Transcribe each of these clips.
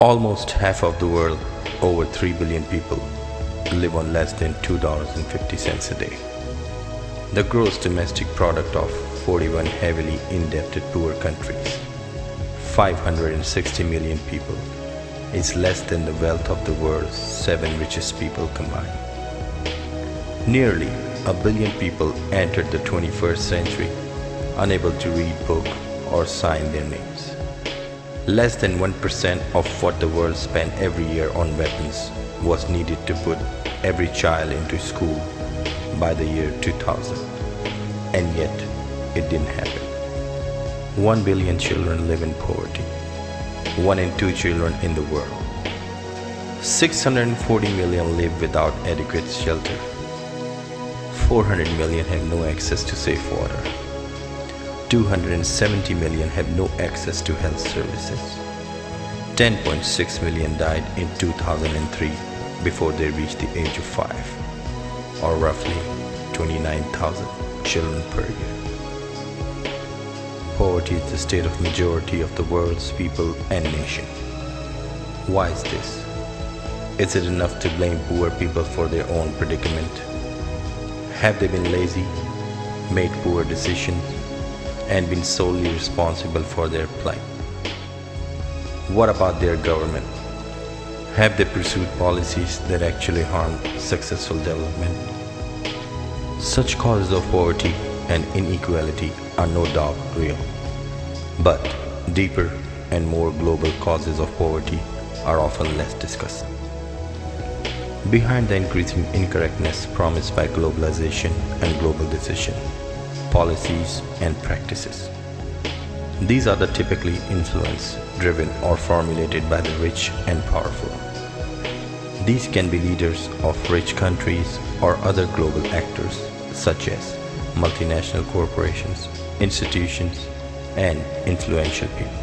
Almost half of the world, over 3 billion people, live on less than $2.50 a day. The gross domestic product of 41 heavily indebted poor countries, 560 million people, is less than the wealth of the world's 7 richest people combined. Nearly a billion people entered the 21st century unable to read, book, or sign their names. Less than 1% of what the world spent every year on weapons was needed to put every child into school by the year 2000. And yet, it didn't happen. 1 billion children live in poverty. 1 in 2 children in the world. 640 million live without adequate shelter. 400 million have no access to safe water. 270 million have no access to health services. 10.6 million died in 2003 before they reached the age of 5, or roughly 29,000 children per year. Poverty is the state of majority of the world's people and nation. Why is this? Is it enough to blame poor people for their own predicament? Have they been lazy, made poor decisions, and been solely responsible for their plight? What about their government? Have they pursued policies that actually harm successful development? Such causes of poverty and inequality are no doubt real, but deeper and more global causes of poverty are often less discussed. Behind the increasing incorrectness promised by globalization and global decision, policies and practices. These are the typically influenced, driven or formulated by the rich and powerful. These can be leaders of rich countries or other global actors such as multinational corporations, institutions, and influential people.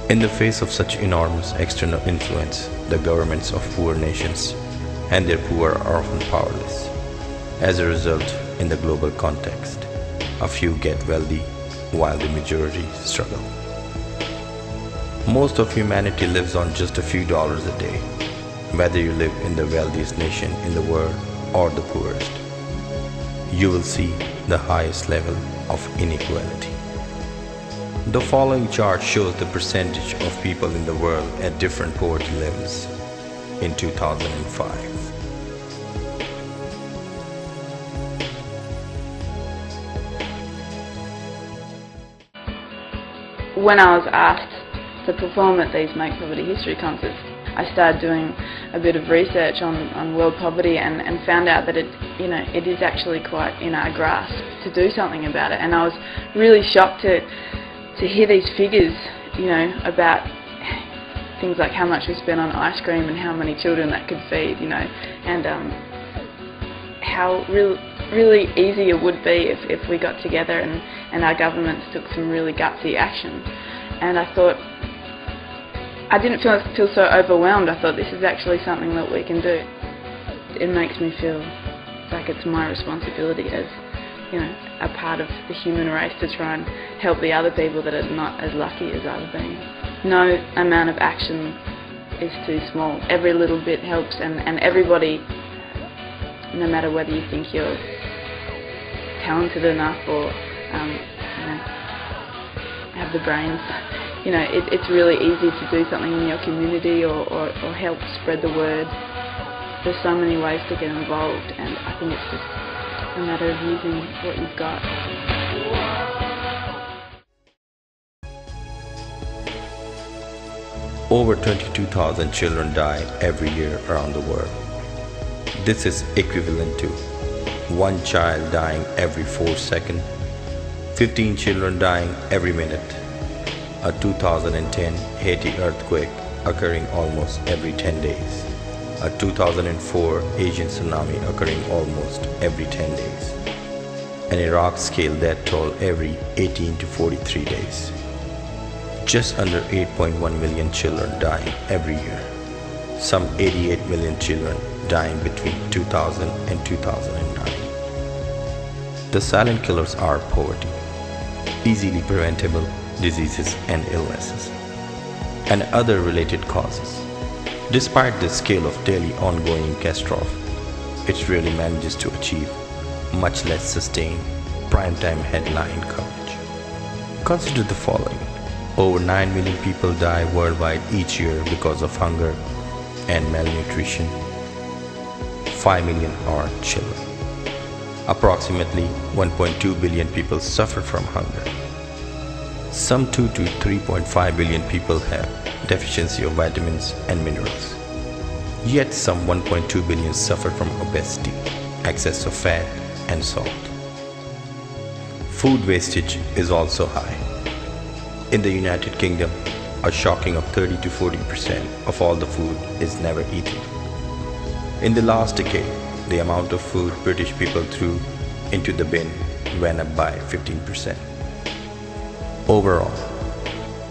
In the face of such enormous external influence, the governments of poor nations and their poor are often powerless. As a result, in the global context, a few get wealthy while the majority struggle. Most of humanity lives on just a few dollars a day, whether you live in the wealthiest nation in the world or the poorest. You will see the highest level of inequality. The following chart shows the percentage of people in the world at different poverty levels in 2005. When I was asked to perform at these Make Poverty History concerts, I started doing a bit of research on world poverty and found out that it is actually quite in our grasp to do something about it. And I was really shocked to hear these figures, about things like how much we spend on ice cream and how many children that could feed, and how really easy it would be if we got together and our governments took some really gutsy action. And I thought, I didn't feel so overwhelmed. I thought this is actually something that we can do. It makes me feel like it's my responsibility as a part of the human race to try and help the other people that are not as lucky as I've been. No amount of action is too small. Every little bit helps, and everybody, no matter whether you think you're talented enough or have the brains, it's really easy to do something in your community or help spread the word. There's so many ways to get involved, and I think it's just a matter of using what you've got. Over 22,000 children die every year around the world. This is equivalent to 1 child dying every 4 seconds, 15 children dying every minute, a 2010 Haiti earthquake occurring almost every 10 days, a 2004 Asian tsunami occurring almost every 10 days, an Iraq-scale death toll every 18 to 43 days. Just under 8.1 million children dying every year, some 88 million children dying between 2000 and 2009. The silent killers are poverty, easily preventable diseases and illnesses, and other related causes. Despite the scale of daily ongoing catastrophe, it really manages to achieve much less sustained primetime headline coverage. Consider the following. Over 9 million people die worldwide each year because of hunger and malnutrition. 5 million are children. Approximately 1.2 billion people suffer from hunger. Some 2 to 3.5 billion people have deficiency of vitamins and minerals. Yet some 1.2 billion suffer from obesity, excess of fat and salt. Food wastage is also high. In the United Kingdom, a shocking of 30 to 40% of all the food is never eaten. In the last decade, the amount of food British people threw into the bin went up by 15%. Overall,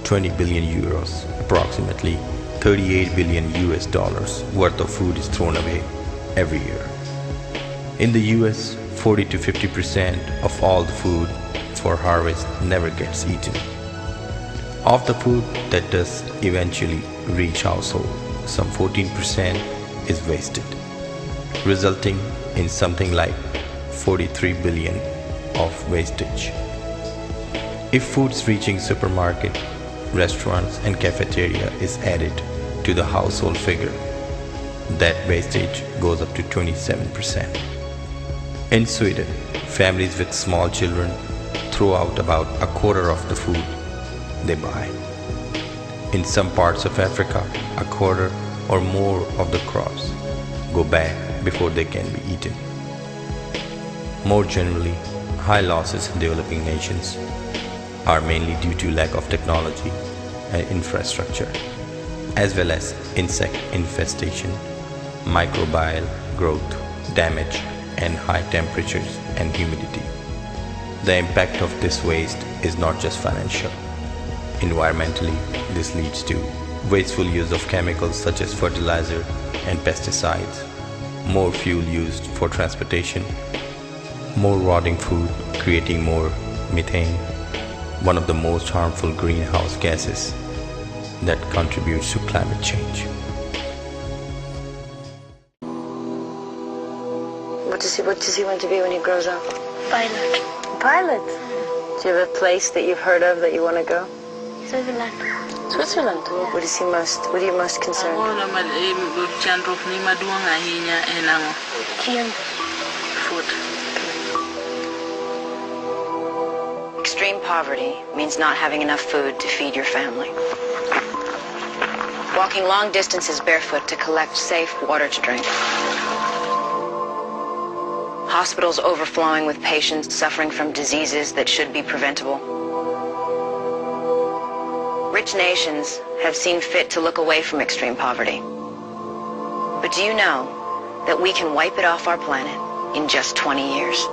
20 billion euros, approximately 38 billion US dollars worth of food is thrown away every year. In the US, 40 to 50% of all the food for harvest never gets eaten. Of the food that does eventually reach household, some 14% is wasted, resulting in something like 43 billion of wastage. If foods reaching supermarket, restaurants and cafeteria is added to the household figure, that wastage goes up to 27%. In Sweden, families with small children throw out about a quarter of the food they buy. In some parts of Africa, a quarter or more of the crops go bad before they can be eaten. More generally, high losses in developing nations are mainly due to lack of technology and infrastructure, as well as insect infestation, microbial growth, damage, and high temperatures and humidity. The impact of this waste is not just financial. Environmentally, this leads to wasteful use of chemicals such as fertilizer and pesticides, more fuel used for transportation, more rotting food creating more methane, one of the most harmful greenhouse gases that contributes to climate change. What does he want to be when he grows up? Pilot. Pilot? Do you have a place that you've heard of that you want to go? Switzerland. Switzerland? What are you most concerned? Food. Extreme poverty means not having enough food to feed your family. Walking long distances barefoot to collect safe water to drink. Hospitals overflowing with patients suffering from diseases that should be preventable. Rich nations have seen fit to look away from extreme poverty. But do you know that we can wipe it off our planet in just 20 years?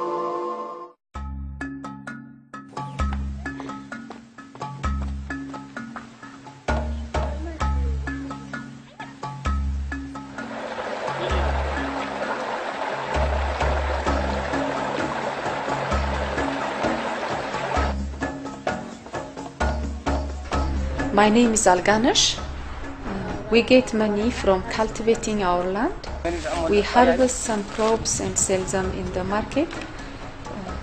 My name is Alganesh. We get money from cultivating our land. We harvest some crops and sell them in the market.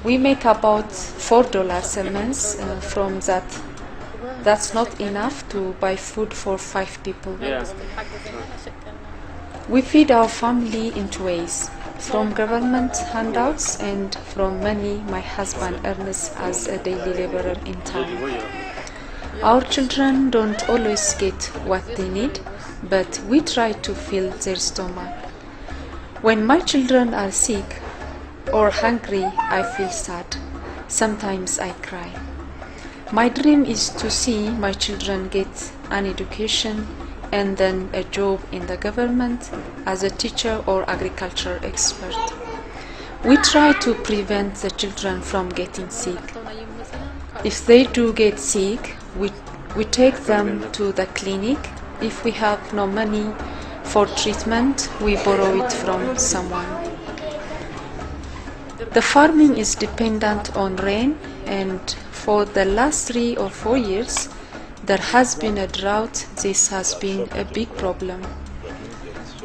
We make about $4 a month from that. That's not enough to buy food for 5 people. We feed our family in 2 ways, from government handouts and from money my husband earns as a daily laborer in town. Our children don't always get what they need, but we try to fill their stomach. When my children are sick or hungry, I feel sad. Sometimes I cry. My dream is to see my children get an education and then a job in the government as a teacher or agriculture expert. We try to prevent the children from getting sick. If they do get sick, we take them to the clinic. If we have no money for treatment, we borrow it from someone. The farming is dependent on rain, and for the last 3 or 4 years, there has been a drought. This has been a big problem.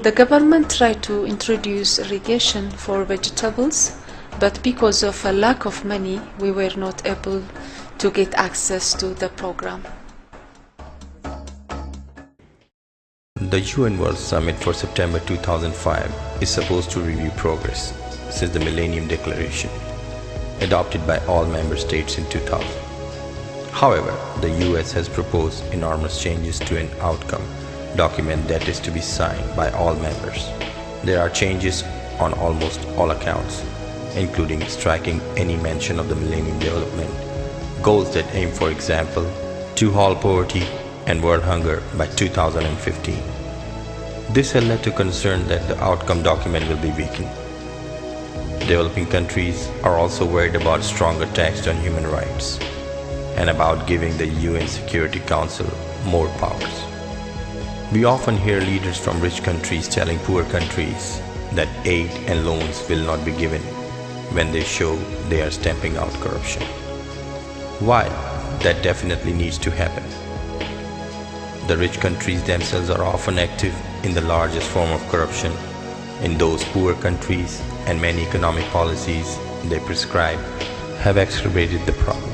The government tried to introduce irrigation for vegetables, but because of a lack of money, we were not able to get access to the program. The UN World Summit for September 2005 is supposed to review progress since the Millennium Declaration, adopted by all member states in 2000. However, the US has proposed enormous changes to an outcome document that is to be signed by all members. There are changes on almost all accounts, including striking any mention of the Millennium Development Goals that aim, for example, to halt poverty and world hunger by 2015. This has led to concern that the outcome document will be weakened. Developing countries are also worried about stronger tax on human rights and about giving the UN Security Council more powers. We often hear leaders from rich countries telling poor countries that aid and loans will not be given when they show they are stamping out corruption. While that definitely needs to happen, the rich countries themselves are often active in the largest form of corruption in those poor countries, and many economic policies they prescribe have exacerbated the problem.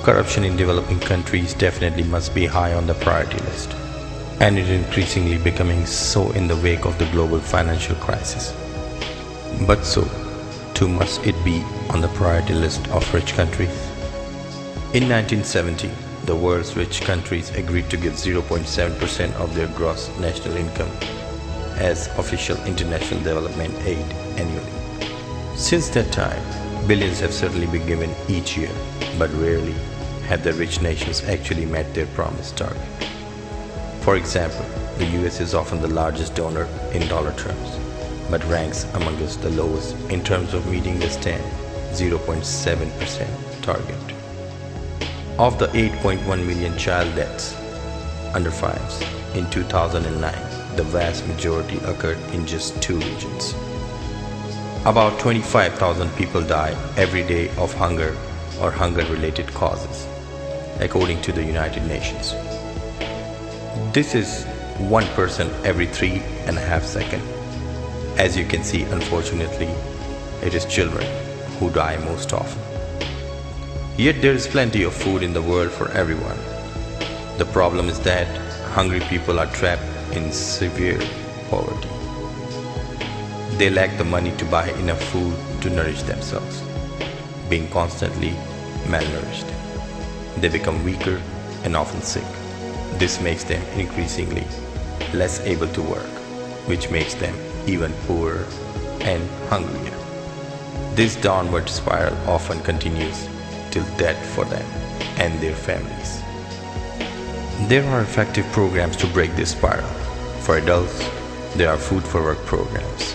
Corruption in developing countries definitely must be high on the priority list, and it is increasingly becoming so in the wake of the global financial crisis. But so, too must it be on the priority list of rich countries? In 1970, the world's rich countries agreed to give 0.7% of their gross national income as official international development aid annually. Since that time, billions have certainly been given each year, but rarely have the rich nations actually met their promised target. For example, the US is often the largest donor in dollar terms, but ranks amongst the lowest in terms of meeting the stand 0.7% target. Of the 8.1 million child deaths under 5s in 2009, the vast majority occurred in just 2 regions. About 25,000 people die every day of hunger or hunger-related causes, according to the United Nations. This is 1 person every 3.5 seconds. As you can see, unfortunately, it is children who die most often. Yet there is plenty of food in the world for everyone. The problem is that hungry people are trapped in severe poverty. They lack the money to buy enough food to nourish themselves, being constantly malnourished. They become weaker and often sick. This makes them increasingly less able to work, which makes them even poorer and hungrier. This downward spiral often continues till death for them and their families. There are effective programs to break this spiral. For adults, there are food for work programs,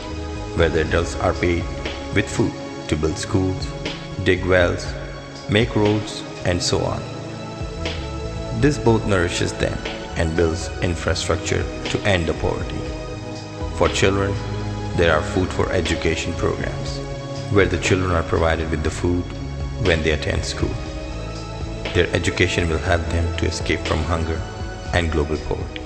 where the adults are paid with food to build schools, dig wells, make roads, and so on. This both nourishes them and builds infrastructure to end the poverty. For children, there are food for education programs, where the children are provided with the food when they attend school. Their education will help them to escape from hunger and global poverty.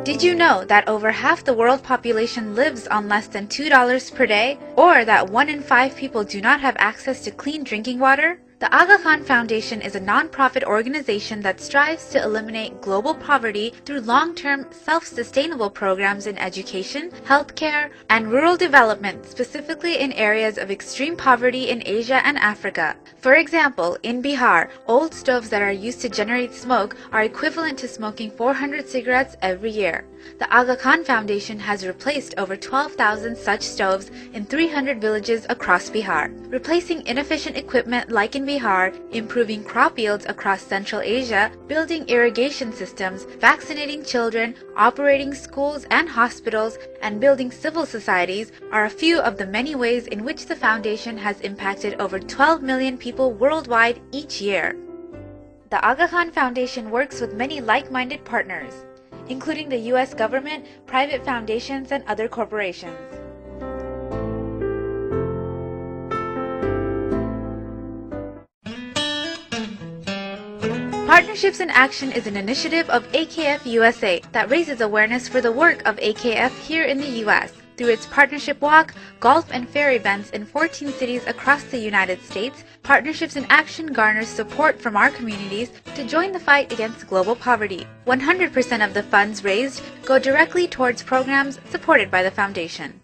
Did you know that over half the world population lives on less than $2 per day, or that 1 in 5 people do not have access to clean drinking water? The Aga Khan Foundation is a non-profit organization that strives to eliminate global poverty through long-term, self-sustainable programs in education, healthcare, and rural development, specifically in areas of extreme poverty in Asia and Africa. For example, in Bihar, old stoves that are used to generate smoke are equivalent to smoking 400 cigarettes every year. The Aga Khan Foundation has replaced over 12,000 such stoves in 300 villages across Bihar, replacing inefficient equipment like in Bihar, improving crop yields across Central Asia, building irrigation systems, vaccinating children, operating schools and hospitals, and building civil societies are a few of the many ways in which the foundation has impacted over 12 million people worldwide each year. The Aga Khan Foundation works with many like-minded partners, including the U.S. government, private foundations, and other corporations. Partnerships in Action is an initiative of AKF USA that raises awareness for the work of AKF here in the U.S. Through its partnership walk, golf, and fair events in 14 cities across the United States, Partnerships in Action garners support from our communities to join the fight against global poverty. 100% of the funds raised go directly towards programs supported by the foundation.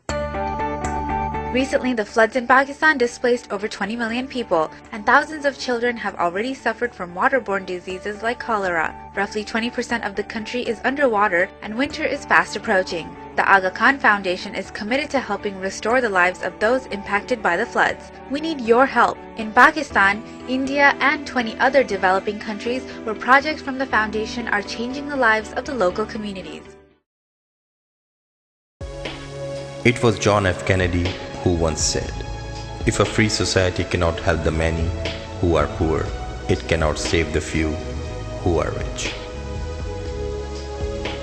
Recently, the floods in Pakistan displaced over 20 million people, and thousands of children have already suffered from waterborne diseases like cholera. Roughly 20% of the country is underwater, and winter is fast approaching. The Aga Khan Foundation is committed to helping restore the lives of those impacted by the floods. We need your help. In Pakistan, India, and 20 other developing countries where projects from the foundation are changing the lives of the local communities. It was John F. Kennedy who once said, "If a free society cannot help the many who are poor, it cannot save the few who are rich."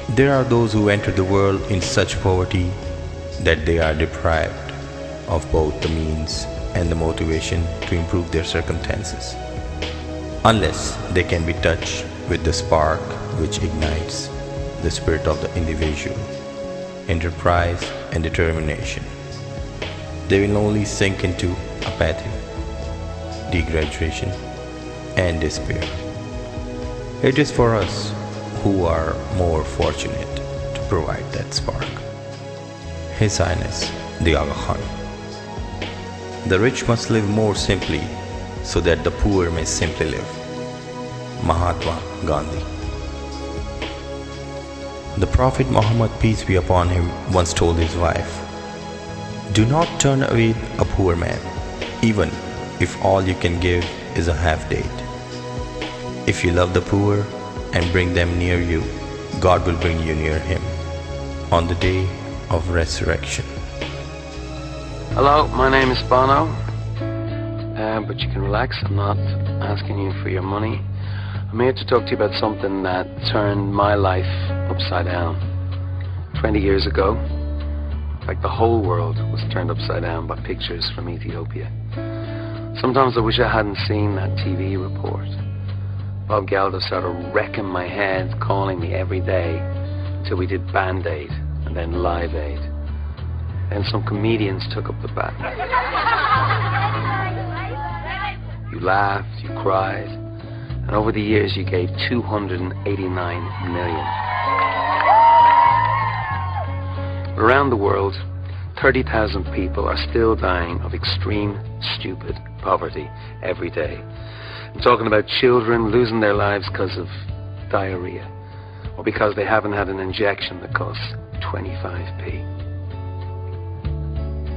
There are those who enter the world in such poverty that they are deprived of both the means and the motivation to improve their circumstances, unless they can be touched with the spark which ignites the spirit of the individual, enterprise, and determination. They will only sink into apathy, degradation, and despair. It is for us who are more fortunate to provide that spark. His Highness the Aga Khan. The rich must live more simply so that the poor may simply live. Mahatma Gandhi. The Prophet Muhammad, peace be upon him, once told his wife, "Do not turn away a poor man, even if all you can give is a half date. If you love the poor and bring them near you, God will bring you near him on the day of resurrection." Hello, my name is Bono, but you can relax. I'm not asking you for your money. I'm here to talk to you about something that turned my life upside down. 20 years ago, like the whole world was turned upside down by pictures from Ethiopia. Sometimes I wish I hadn't seen that TV report. Bob Geldof started wrecking my head, calling me every day, till we did Band-Aid and then Live Aid. Then some comedians took up the battle. You laughed, you cried, and over the years you gave 289 million. Around the world, 30,000 people are still dying of extreme, stupid poverty every day. I'm talking about children losing their lives because of diarrhea, or because they haven't had an injection that costs 25p.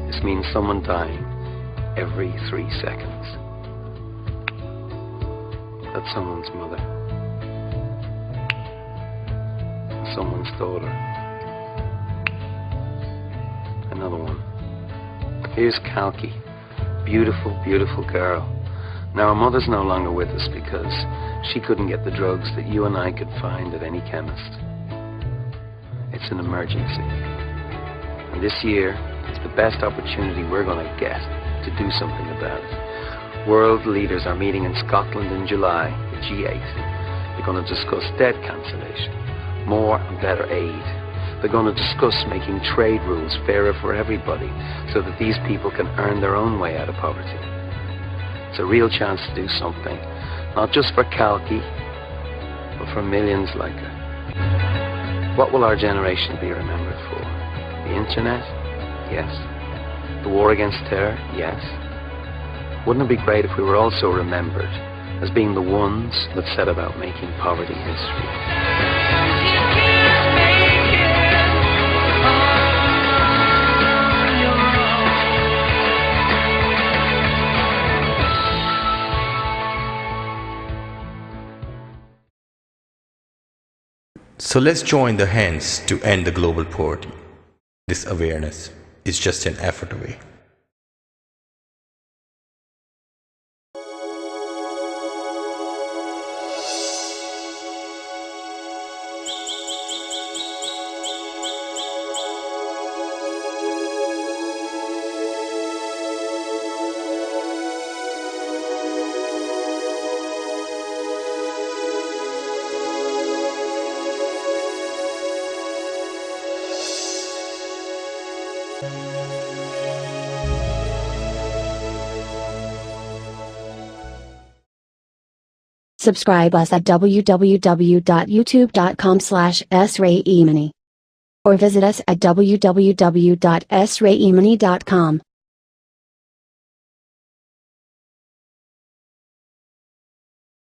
This means someone dying every 3 seconds. That's someone's mother, someone's daughter, another one. Here's Kalki, beautiful, beautiful girl. Now her mother's no longer with us because she couldn't get the drugs that you and I could find at any chemist. It's an emergency. And this year, it's the best opportunity we're going to get to do something about it. World leaders are meeting in Scotland in July, the G8. They're going to discuss debt cancellation, more and better aid. They're going to discuss making trade rules fairer for everybody so that these people can earn their own way out of poverty. It's a real chance to do something, not just for Kalki, but for millions like her. What will our generation be remembered for? The internet? Yes. The war against terror? Yes. Wouldn't it be great if we were also remembered as being the ones that set about making poverty history? So let's join the hands to end the global poverty. This awareness is just an effort away. Subscribe us at www.youtube.com/sraheemani or visit us at www.sraheemani.com.